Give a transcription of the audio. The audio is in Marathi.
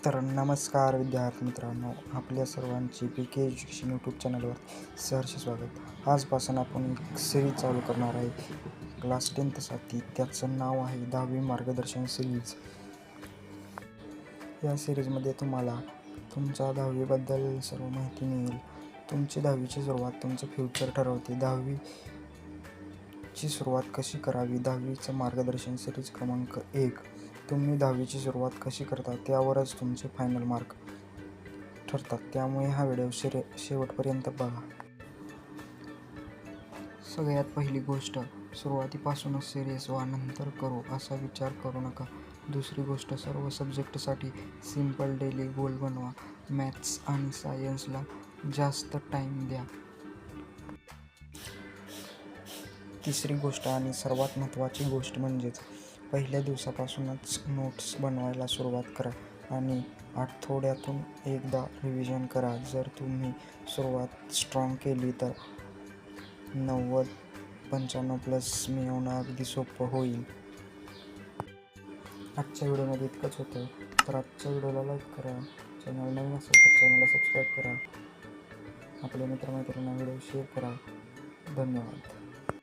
तर नमस्कार विद्यार्थी मित्रांनो, आपल्या सर्वांची PK एज्युकेशन यूट्यूब चॅनलवर सहर्ष स्वागत. आजपासून आपण एक सिरीज चालू करणार आहे क्लास 10साठी. त्याचं नाव आहे 10वी मार्गदर्शन सिरीज. या सिरीजमध्ये तुम्हाला तुमच्या 10वीबद्दल सर्व माहिती मिळेल. तुमची 10वीची सुरुवात तुमचं फ्युचर ठरवते. 10वीची सुरुवात कशी करावी? 10वीचं मार्गदर्शन सिरीज क्रमांक 1. तुम्ही 10वीची सुरुवात कशी करता त्यावरच तुमचे फायनल मार्क ठरतात, त्यामुळे हा व्हिडिओ शेवटपर्यंत बघा. सगळ्यात पहिली गोष्ट, सुरुवातीपासूनच सिरियस व्हा, नंतर करू असा विचार करू नका. दुसरी गोष्ट, सर्व सब्जेक्टसाठी सिंपल डेली गोल बनवा. मॅथ्स आणि सायन्सला जास्त टाईम द्या. तिसरी गोष्ट आणि सर्वात महत्त्वाची गोष्ट म्हणजेच पहिल्या दिवसापासूनच नोट्स बनवायला सुरुवात करा आणि आठवड्यातून एकदा रिव्हिजन करा. जर तुम्ही सुरुवात स्ट्रॉंग केली तर 90-95+ मिळवणं अगदी सोपं होईल. आजच्या व्हिडिओमध्ये इतकंच होतं. तर आजच्या व्हिडिओला लाईक करा, चॅनल नवीन असेल तर चॅनलला सबस्क्राईब करा, आपल्या मित्रमैत्रिणींना व्हिडिओ शेअर करा. धन्यवाद.